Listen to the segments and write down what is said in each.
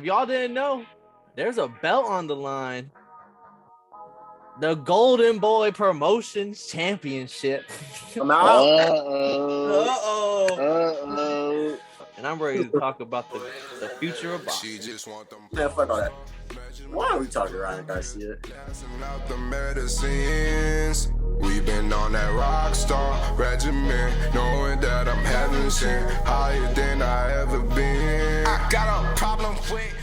y'all didn't know, there's a belt on the line. The Golden Boy Promotions Championship. I'm out. Uh-oh. And I'm ready to talk about the future of boxing. Man, fuck all that. Why are we talking Ryan Garcia? We've been on that rock star regimen, knowing that I'm heaven sent, higher than I ever been. I got a problem with.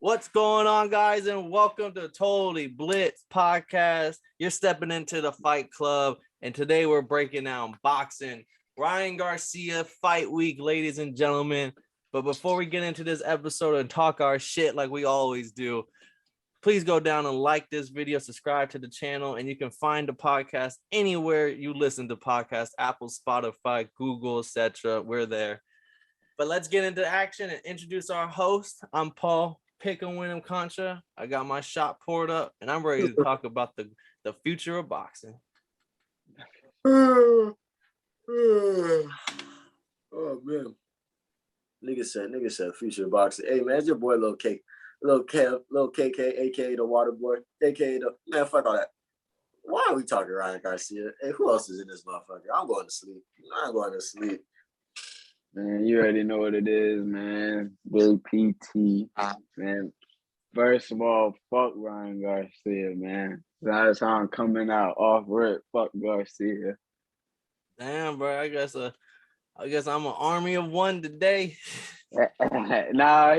What's going on, guys, and welcome to Totally Blitz Podcast. You're stepping into the Fight Club, and today we're breaking down boxing. Ryan Garcia Fight Week, ladies and gentlemen. But before we get into this episode and talk our shit like we always do, please go down and like this video, subscribe to the channel, and you can find the podcast anywhere you listen to podcasts, Apple, Spotify, Google, etc. We're there. But let's get into action and introduce our host. I'm Paul Pick and Win Concha. I got my shot poured up, and I'm ready to talk about the future of boxing. Oh man, nigga said future of boxing. Hey man, it's your boy Lil KK, aka the Water Boy, aka the man. Fuck all that. Why are we talking Ryan Garcia? Hey, who else is in this motherfucker? I'm going to sleep. I'm going to sleep. Man, you already know what it is, man. Big PT, man. First of all, fuck Ryan Garcia, man. That's how I'm coming out off rip. Fuck Garcia. Damn, bro. I guess I'm an army of one today. Nah,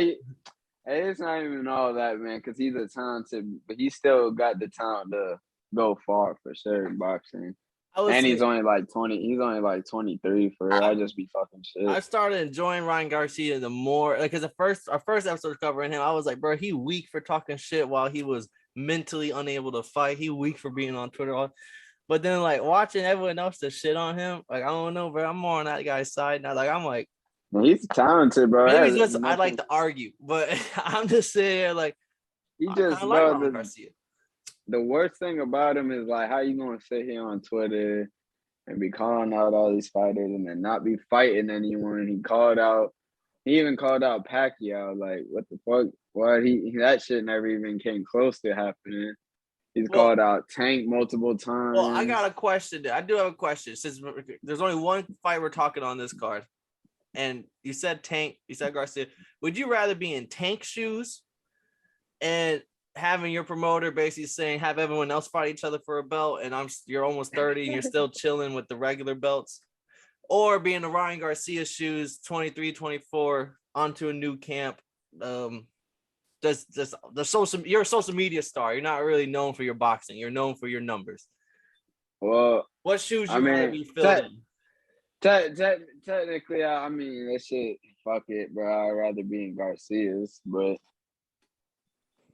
it's not even all that, man, because he's a talented, but he still got the talent to go far for sure in boxing. And he's only like 20. He's only like 23 for real. I just be talking shit. I started enjoying Ryan Garcia the more, like, because our first episode covering him, I was like, bro, he weak for talking shit while he was mentally unable to fight. He weak for being on Twitter. But then, like, watching everyone else to shit on him, like, I don't know, bro. I'm more on that guy's side now. Like, I'm like, he's talented, bro. Maybe just I like to argue, but I'm just saying, here, like, he just like Ryan Garcia. The worst thing about him is, like, how you gonna sit here on Twitter and be calling out all these fighters and then not be fighting anyone? He even called out Pacquiao. Like, what the fuck? Why that shit never even came close to happening. He's called out Tank multiple times. Well, I got a question. I do have a question. Since there's only one fight we're talking on this card, and you said Tank, you said Garcia. Would you rather be in Tank shoes and having your promoter basically saying have everyone else fight each other for a belt, and you're almost 30 and you're still chilling with the regular belts, or be in the Ryan Garcia shoes, 23, 24, onto a new camp? You're a social media star. You're not really known for your boxing. You're known for your numbers. Well, what shoes you want to be filled in? Technically, I mean, that shit, fuck it, bro. I'd rather be in Garcia's, but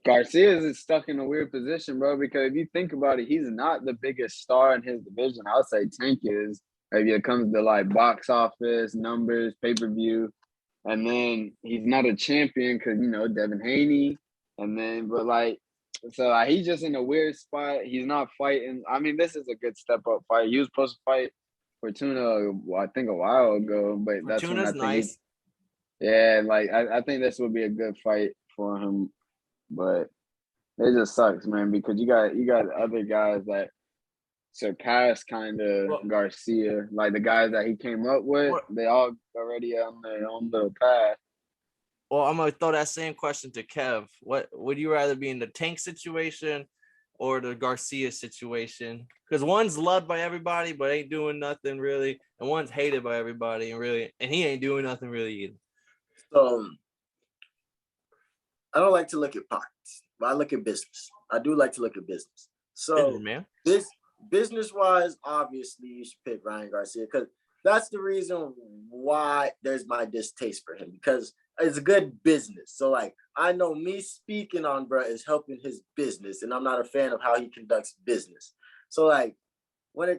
Garcia's is stuck in a weird position, bro, because if you think about it, he's not the biggest star in his division. I'll say Tank is, maybe it comes to, like, box office, numbers, pay-per-view, and then he's not a champion because, you know, Devin Haney, but, like, so he's just in a weird spot. He's not fighting. I mean, this is a good step-up fight. He was supposed to fight Fortuna, I think, a while ago, but that's Fortuna's nice. I think this would be a good fight for him, but it just sucks, man, because you got other guys that surpass kind of Garcia, like the guys that he came up with. They all already on their own little path. Well, I'm gonna throw that same question to Kev. What would you rather be in the Tank situation or the Garcia situation? Because one's loved by everybody but ain't doing nothing really, and one's hated by everybody and he ain't doing nothing really either. So I don't like to look at pockets, but I look at business. I do like to look at business. So business-wise, obviously you should pick Ryan Garcia because that's the reason why there's my distaste for him, because it's a good business. So, like, I know me speaking on bruh is helping his business, and I'm not a fan of how he conducts business. So, like, but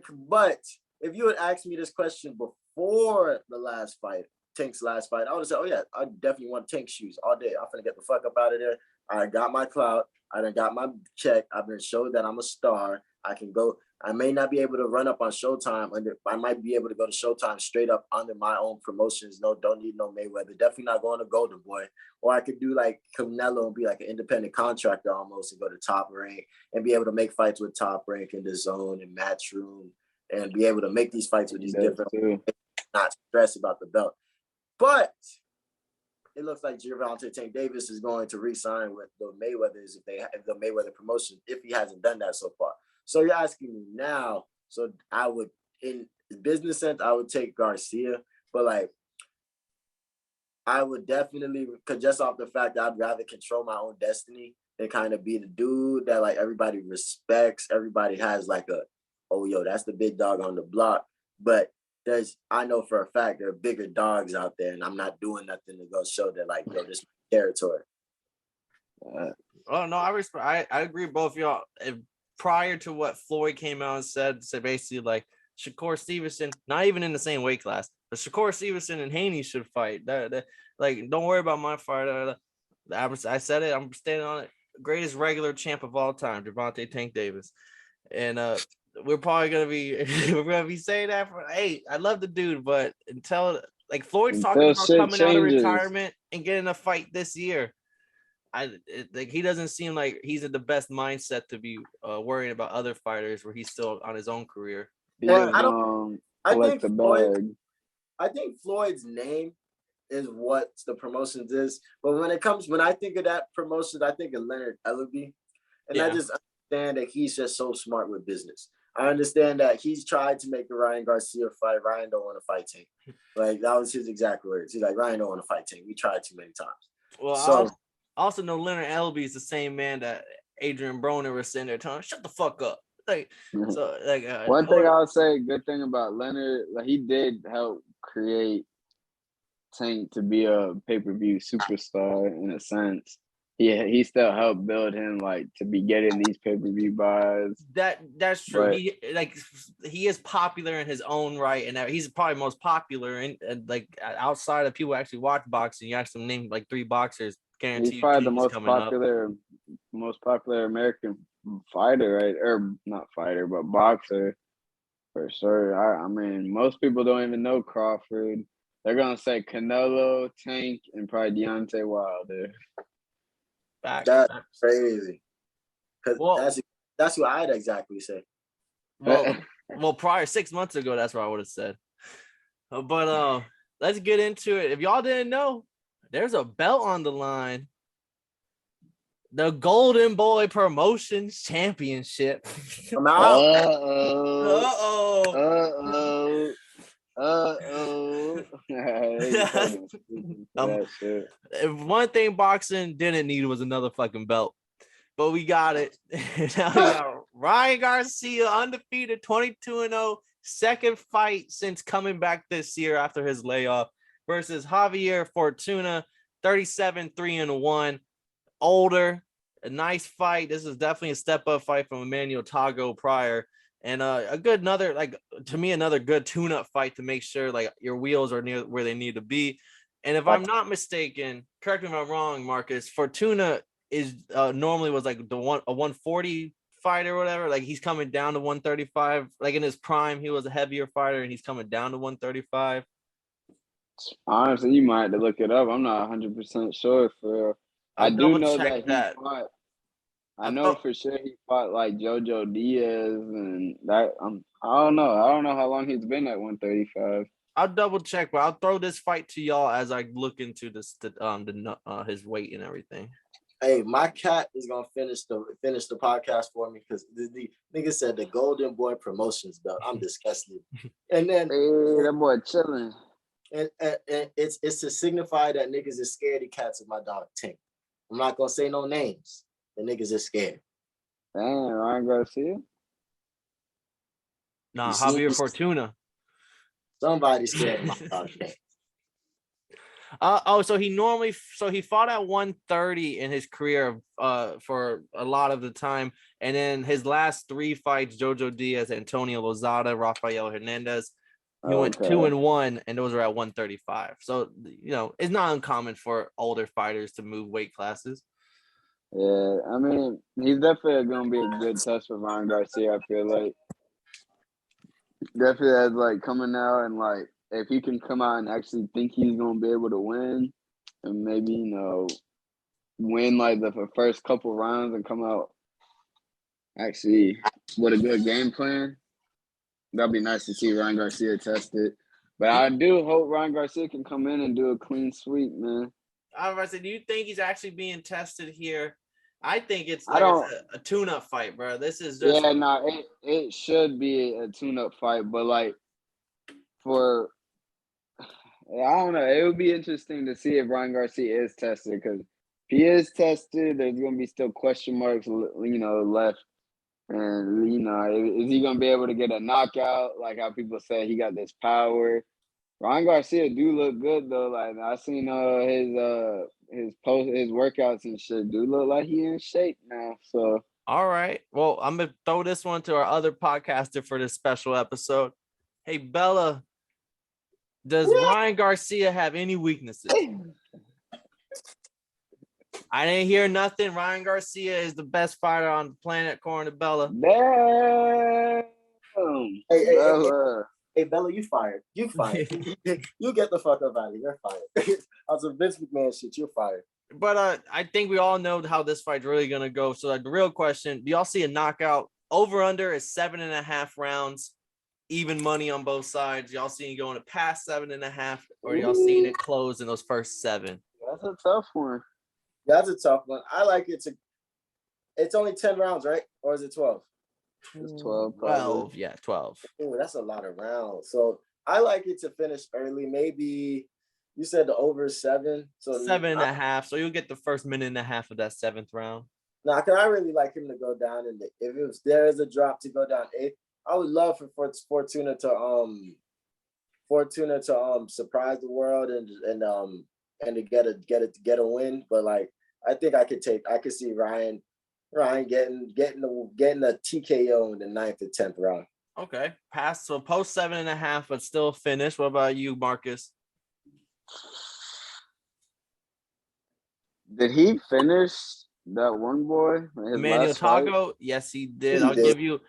if you had asked me this question before the last fight, Tank's last fight, I would have said, oh yeah, I definitely want Tank shoes all day. I'm finna get the fuck up out of there. I got my clout. I done got my check. I've been showed that I'm a star. I can go. I may not be able to run up on Showtime. I might be able to go to Showtime straight up under my own promotions. No, don't need no Mayweather. Definitely not going to Golden Boy. Or I could do like Canelo and be like an independent contractor almost and go to Top Rank and be able to make fights with Top Rank and DAZN and Matchroom and be able to make these fights with these different, not stress about the belt. But it looks like Gervonta Tank Davis is going to re-sign with the Mayweathers if the Mayweather promotion, if he hasn't done that so far. So you're asking me now. So I would, in business sense, I would take Garcia, but like I would definitely, because just off the fact that I'd rather control my own destiny than kind of be the dude that like everybody respects. Everybody has like oh yo, that's the big dog on the block. But I know for a fact there are bigger dogs out there, and I'm not doing nothing to go show that like yo, this is my territory. Oh no, I agree with both of y'all. Prior to what Floyd came out and said basically like Shakur Stevenson, not even in the same weight class, but Shakur Stevenson and Haney should fight. Like, don't worry about my fight. I said it. I'm standing on it. Greatest regular champ of all time, Gervonta Tank Davis, and we're probably gonna be saying that for. Hey, I love the dude, but until like Floyd's talking about coming out of retirement and getting a fight this year. Like he doesn't seem like he's in the best mindset to be worrying about other fighters where he's still on his own career. Yeah, I think Floyd's name is what the promotions is, but when I think of that promotion, I think of Leonard Ellerbe, and I just understand that he's just so smart with business. I understand that he's tried to make the Ryan Garcia fight. Ryan don't want to fight Tank. Like that was his exact words. He's like, Ryan don't want to fight Tank. We tried too many times. Well, so. I also know Leonard Ellerbe is the same man that Adrian Broner was sitting there telling, "Shut the fuck up." Like, so like one thing I'll say, good thing about Leonard, like he did help create Tank to be a pay-per-view superstar in a sense. He still helped build him like to be getting these pay-per-view buys. That's true. But he is popular in his own right, and he's probably most popular and like outside of people who actually watch boxing. You actually name like 3 boxers. He's probably the most popular American fighter, right? Or not fighter, but boxer for sure. I mean, most people don't even know Crawford. They're gonna say Canelo, Tank, and probably Deontay Wilder. That's crazy. Because that's what I'd exactly say. Well, prior 6 months ago, that's what I would have said. But let's get into it. If y'all didn't know, there's a belt on the line. The Golden Boy Promotions Championship. One thing boxing didn't need was another fucking belt. But we got it. Now we got Ryan Garcia, undefeated, 22-0, second fight since coming back this year after his layoff, versus Javier Fortuna, 37-3-1, older, a nice fight. This is definitely a step-up fight from Emmanuel Tago prior, and another good tune-up fight to make sure like your wheels are near where they need to be. And if I'm not mistaken, correct me if I'm wrong, Marcus, Fortuna is normally was like a 140 fighter or whatever. Like he's coming down to 135. Like in his prime, he was a heavier fighter, and he's coming down to 135. Honestly, you might have to look it up. I'm not 100% sure. I do know that he fought. I know for sure he fought like Jojo Diaz, and that I don't know. I don't know how long he's been at 135. I'll double check, but I'll throw this fight to y'all as I look into this his weight and everything. Hey, my cat is gonna finish the podcast for me because the nigga said the Golden Boy Promotions belt. I'm disgusted. And then that boy chilling. And it's to signify that niggas is scaredy cats of my dog Tank. I'm not gonna say no names. The niggas is scared. Damn, Ryan Garcia. Nah, Javier Fortuna. Somebody's scared of my dog Tank. So he fought at 130 in his career for a lot of the time, and then his last 3 fights, Jojo Diaz, Antonio Lozada, Rafael Hernandez, he went 2-1, and those are at 135. So it's not uncommon for older fighters to move weight classes. Yeah, I mean, he's definitely gonna be a good test for Ryan Garcia, I feel like. Definitely as like coming out and like if he can come out and actually think he's gonna be able to win and maybe, win like the first couple rounds and come out actually with a good game plan. That'd be nice to see Ryan Garcia tested. But I do hope Ryan Garcia can come in and do a clean sweep, man. I was about to say, do you think he's actually being tested here? I think it's I like don't. a tune-up fight, bro. This is just Yeah, no, it should be a tune-up fight, but like for I don't know, it would be interesting to see if Ryan Garcia is tested because if he is tested, there's gonna be still question marks, left. And is he gonna be able to get a knockout? Like how people say he got this power. Ryan Garcia do look good though. Like I seen his workouts and shit do look like he in shape now. So all right. Well, I'm gonna throw this one to our other podcaster for this special episode. Hey Bella, does Ryan Garcia have any weaknesses? I didn't hear nothing. Ryan Garcia is the best fighter on the planet, according to Bella. Damn. Hey, Bella, you fired. You fired. You get the fuck up out of here. You're fired. On some Vince McMahon shit, you're fired. But I think we all know how this fight's really gonna go. So like, the real question: do y'all see a knockout? Over under is 7.5 rounds, even money on both sides. Y'all seeing it going to past 7.5, or y'all seeing it close in those first 7? That's a tough one. That's a tough one. I like it to. It's only 10 rounds, right? Or is it 12? It's 12. 12, yeah, 12. Ooh, that's a lot of rounds. So I like it to finish early. Maybe you said the over 7. So 7.5. So you'll get the first minute and a half of that 7th round. Nah, cause I really like him to go down if there is a drop to go down 8th, I would love for Fortuna to surprise the world and to get a win. But like I think I could see Ryan getting a TKO in the 9th or 10th round. Okay. Post 7.5, but still finish. What about you, Marcus? Did he finish that one boy? Emmanuel Taco? Yes, he did. I'll give you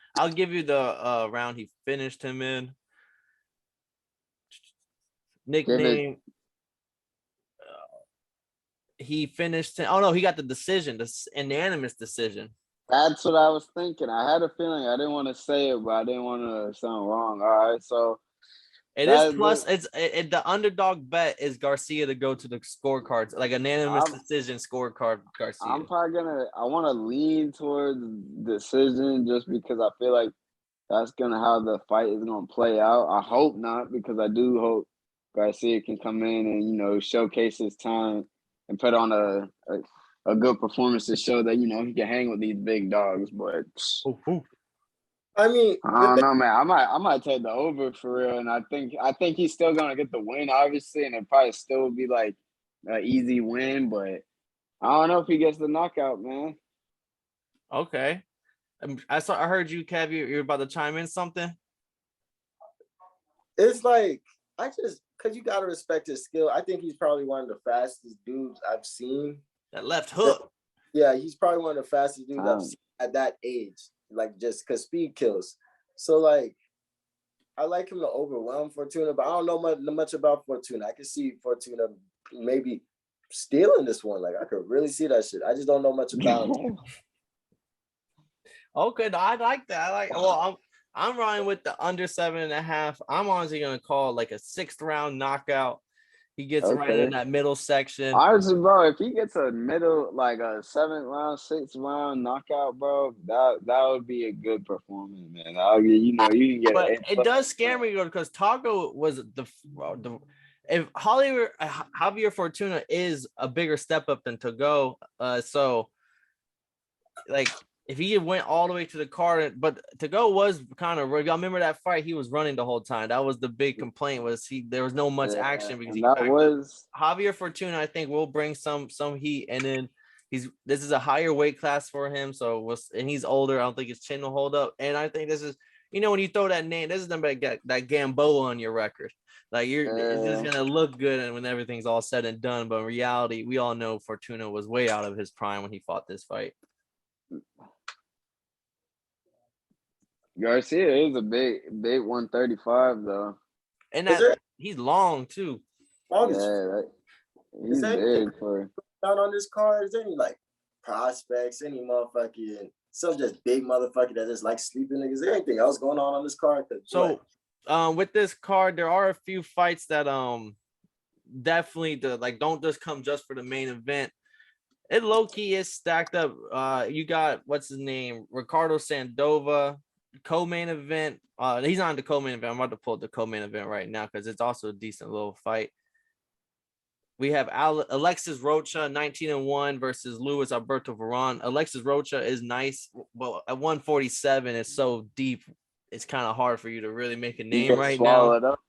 the round he finished him in. Nickname. He finished. Oh no, he got the decision, the unanimous decision. That's what I was thinking. I had a feeling. I didn't want to say it, but I didn't want to sound wrong. All right, so it is plus. The underdog bet is Garcia to go to the scorecards, like unanimous decision scorecard. Garcia. I'm probably I want to lean towards decision just because I feel like that's gonna how the fight is gonna play out. I hope not, because I do hope Garcia can come in and showcase his talent and put on a good performance to show that he can hang with these big dogs. But I mean, I don't know, man. I might take the over for real, and I think he's still gonna get the win, obviously, and it probably still be like an easy win. But I don't know if he gets the knockout, man. Okay, I heard you, Kev. You're about to chime in something. It's like because you gotta respect his skill. I think he's probably one of the fastest dudes I've seen. That left hook. Yeah, he's probably one of the fastest dudes I've seen at that age. Like just because speed kills. So like, I like him to overwhelm Fortuna, but I don't know much about Fortuna. I can see Fortuna maybe stealing this one. Like I could really see that shit. I just don't know much about him. Okay, I like that. I'm riding with the under 7.5. I'm honestly gonna call like a 6th round knockout. He gets right in that middle section. Honestly, bro, if he gets a middle, like a 7th round, 6th round knockout, bro, that would be a good performance, man. You can get. But it does scare me because Taco was if Javier Fortuna is a bigger step up than Tago, so like. If he went all the way to the card, but Tago was kind of. Y'all remember that fight? He was running the whole time. That was the big complaint. There was no much action because Javier Fortuna. I think will bring some heat, and then this is a higher weight class for him. And he's older. I don't think his chin will hold up. And I think this is when you throw that name, this is number that Gamboa on your record. Like it's just gonna look good, and when everything's all said and done. But in reality, we all know Fortuna was way out of his prime when he fought this fight. Garcia is a big 135 though. And Is that there he's long too. long Yeah, as is he's there anything big for. down on this card? Is there any like prospects, any motherfucking some just big motherfucker that just like sleeping niggas? Is there anything else going on this card? So with this card, there are a few fights that definitely don't just come just for the main event. It low-key is stacked up. You got what's his name, Ricardo Sandova, co-main event. He's not in the co-main event. I'm about to pull up the co-main event right now because it's also a decent little fight. We have Alexis Rocha, 19-1 versus Luis Alberto Veron. Alexis Rocha is nice, but at 147, it's so deep. It's kind of hard for you to really make a name right now. Up.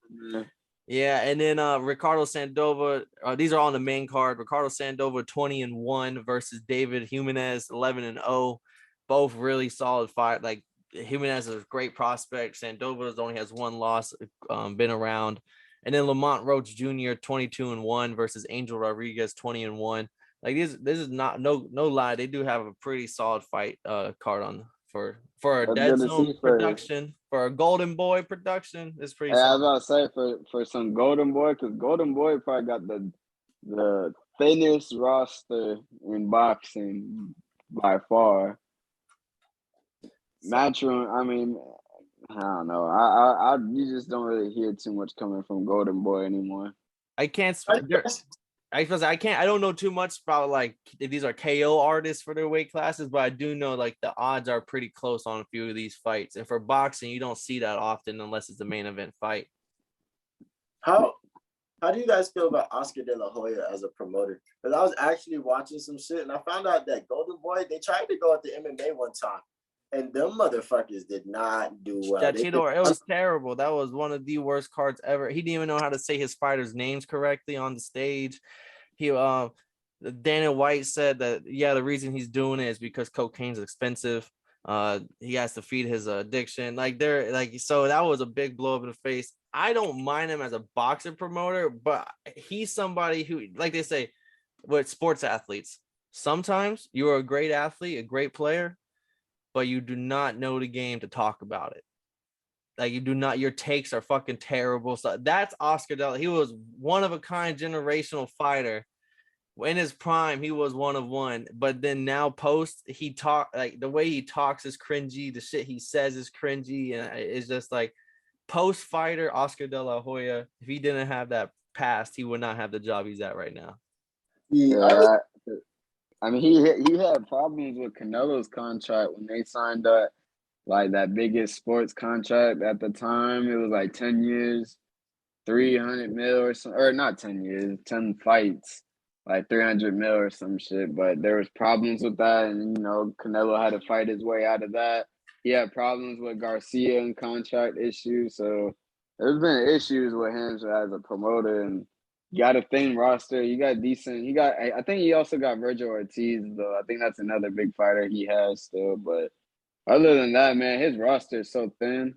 Yeah, and then Ricardo Sandova. These are on the main card. Ricardo Sandova, 20-1 versus David Jimenez, 11-0. Both really solid fight. Like Jimenez is a great prospect. Sandova only has one loss, been around. And then Lamont Roach Jr., 22-1 versus Angel Rodriguez, 20-1. Like this is not no lie. They do have a pretty solid fight card on for a DAZN production, for a Golden Boy production. It's pretty solid. I was about to say for some Golden Boy, because Golden Boy probably got the thinnest roster in boxing by far. Matchroom, I mean, I don't know. I you just don't really hear too much coming from Golden Boy anymore. I can't. I don't know too much about like if these are KO artists for their weight classes, but I do know like the odds are pretty close on a few of these fights. And for boxing, you don't see that often unless it's a main event fight. How do you guys feel about Oscar De La Hoya as a promoter? Because I was actually watching some shit and I found out that Golden Boy, they tried to go at the MMA one time. And them motherfuckers did not do well. It was terrible. That was one of the worst cards ever. He didn't even know how to say his fighters' names correctly on the stage. Dana White said that, the reason he's doing it is because cocaine's expensive. He has to feed his addiction. So that was a big blow up in the face. I don't mind him as a boxing promoter, but he's somebody who, like they say, with sports athletes, sometimes you are a great athlete, a great player, but you do not know the game to talk about it. Like you do not, your takes are fucking terrible. So that's Oscar Del. He was one of a kind generational fighter. In his prime, he was one of one. But then now post, he talk like the way he talks is cringy. The shit he says is cringy, and it's just like post fighter Oscar De La Hoya. If he didn't have that past, he would not have the job he's at right now. Yeah. I mean, he had problems with Canelo's contract when they signed up, like that biggest sports contract at the time. It was like 10 years, 300 mil or something, or not 10 years, 10 fights, like 300 mil or some shit. But there was problems with that, and Canelo had to fight his way out of that. He had problems with Garcia and contract issues, so there's been issues with him as a promoter. And you got a thin roster. You got decent. I think he also got Virgil Ortiz, though. I think that's another big fighter he has still. But other than that, man, his roster is so thin.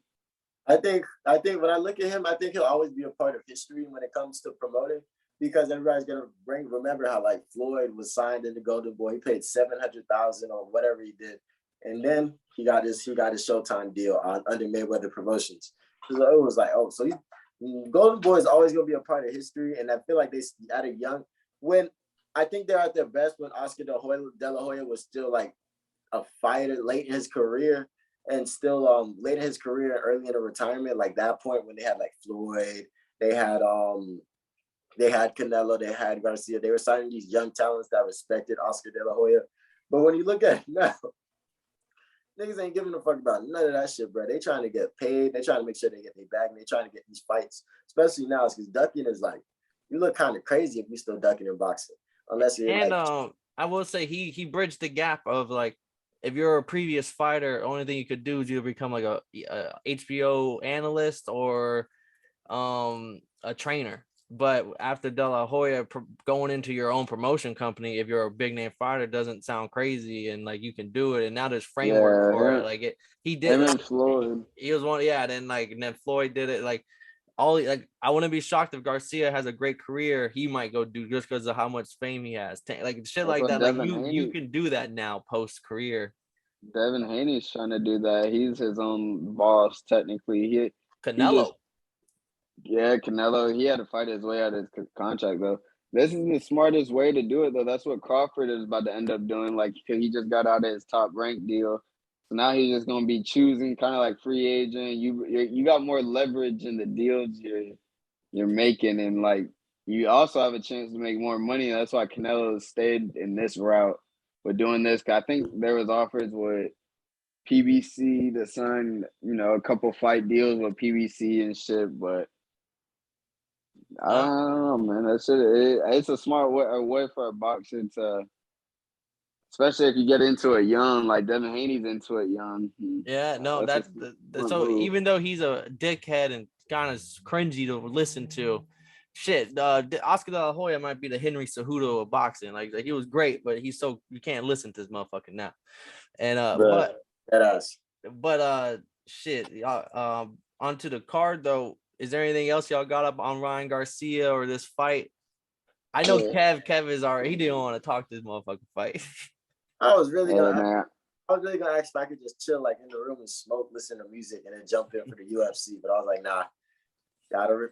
I think when I look at him, I think he'll always be a part of history when it comes to promoting, because everybody's gonna remember how like Floyd was signed in the Golden Boy. He paid $700,000 or whatever he did, and then he got his Showtime deal under Mayweather Promotions. So it was like, oh, so Golden Boy is always going to be a part of history. And I feel like they at a young, when I think they're at their best when Oscar De La Hoya was still like a fighter late in his career, and still late in his career, early in a retirement, like that point when they had like Floyd, they had Canelo, they had Garcia, they were signing these young talents that respected Oscar De La Hoya. But when you look at it now, niggas ain't giving a fuck about none of that shit, bro. They trying to get paid. They trying to make sure they get their bag. And they trying to get these fights, especially now, because ducking is like, you look kind of crazy if you still ducking in boxing, unless you're. And I will say he bridged the gap of like, if you're a previous fighter, only thing you could do is you become like a HBO analyst or a trainer. But after De La Hoya, going into your own promotion company, if you're a big name fighter, doesn't sound crazy, and like you can do it. And now there's framework for it. Like he did. Him and Floyd. He was one. Yeah. Then Floyd did it. Like I wouldn't be shocked if Garcia has a great career. He might go do just because of how much fame he has. Like shit like that. Like you can do that now post career. Devin Haney's trying to do that. He's his own boss, technically. Canelo. Canelo. He had to fight his way out of his contract, though. This is the smartest way to do it, though. That's what Crawford is about to end up doing. Like, he just got out of his top rank deal. So now he's just gonna be choosing, kind of like free agent. You got more leverage in the deals you're making, and like you also have a chance to make more money. That's why Canelo stayed in this route with doing this. I think there was offers with PBC to sign, a couple fight deals with PBC and shit, but I don't know, man. That shit, it's a smart way for a boxer to. Especially if you get into it young, like Devin Haney's into it young. Yeah, no, that's so move. Even though he's a dickhead and kind of cringy to listen to, shit, Oscar De La Hoya might be the Henry Cejudo of boxing. Like he was great, but he's so you can't listen to this motherfucker now. And shit, onto the card though. Is there anything else y'all got up on Ryan Garcia or this fight? I know Kev is already. He didn't want to talk this motherfucking fight. I was really gonna ask if I could just chill like in the room and smoke, listen to music, and then jump in for the UFC. But I was like, nah, gotta.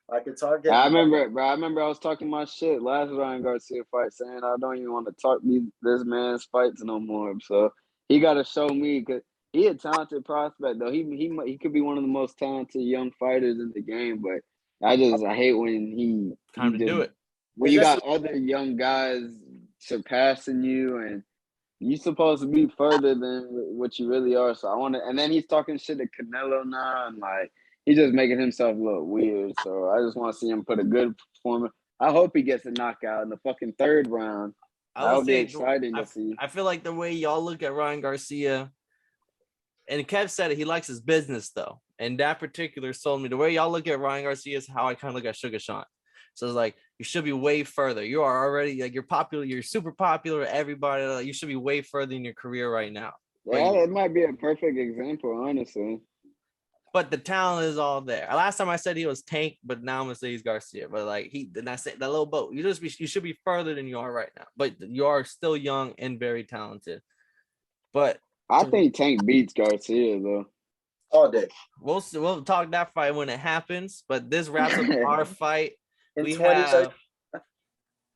I could talk. I remember I was talking my shit last Ryan Garcia fight, saying I don't even want to talk this man's fights no more. So he got to show me, because he a talented prospect though. He could be one of the most talented young fighters in the game, but I hate when he do it. When you got other young guys surpassing you, and you're supposed to be further than what you really are. So I want to, and then he's talking shit to Canelo now, and like he's just making himself look weird. So I just want to see him put a good performance. I hope he gets a knockout in the fucking third round. That'll be exciting to see. I feel like the way y'all look at Ryan Garcia, and Kev said it, he likes his business though, and that particular sold me. The way y'all look at Ryan Garcia is how I kind of look at Sugar Sean. So it's like, you should be way further. You are already like, you're popular. You're super popular with everybody. Like, you should be way further in your career right now. Yeah, it might be a perfect example, honestly. But the talent is all there. Last time I said he was Tank, but now I'm gonna say he's Garcia. But like I said that little boat. You should be further than you are right now. But you are still young and very talented. But I think Tank beats Garcia though. All day. We'll talk that fight when it happens. But this wraps up our fight.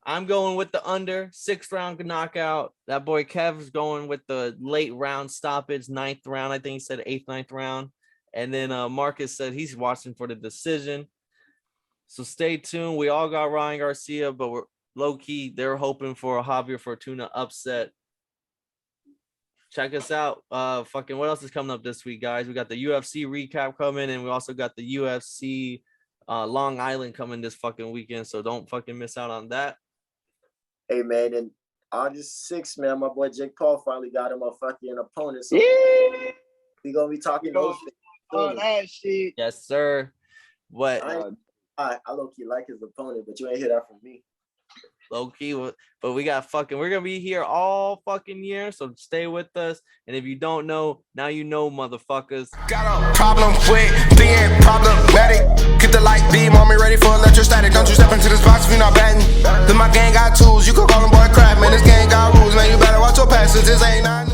I'm going with the under 6th round knockout. That boy Kev's going with the late round stoppage, 9th round. I think he said 8th, 9th round. And then Marcus said he's watching for the decision. So stay tuned. We all got Ryan Garcia, but we're low key. They're hoping for a Javier Fortuna upset. Check us out. What else is coming up this week, guys? We got the UFC recap coming, and we also got the UFC Long Island coming this fucking weekend, so don't fucking miss out on that. Hey man, and August 6th, man, my boy Jake Paul finally got him a fucking opponent. So we gonna be talking those things. Oh, that shit. Yes, sir. What? I low-key like his opponent, but you ain't hear that from me. Low-key, but we're gonna be here all fucking year, so stay with us. And if you don't know, now you know, motherfuckers. Got a problem with being problematic. Get the light beam on me, ready for electrostatic. Don't you step into this box if you're not batting. Then my gang got tools, you could call them boy crap, man. This gang got rules, man. You better watch your passes. This ain't nothing.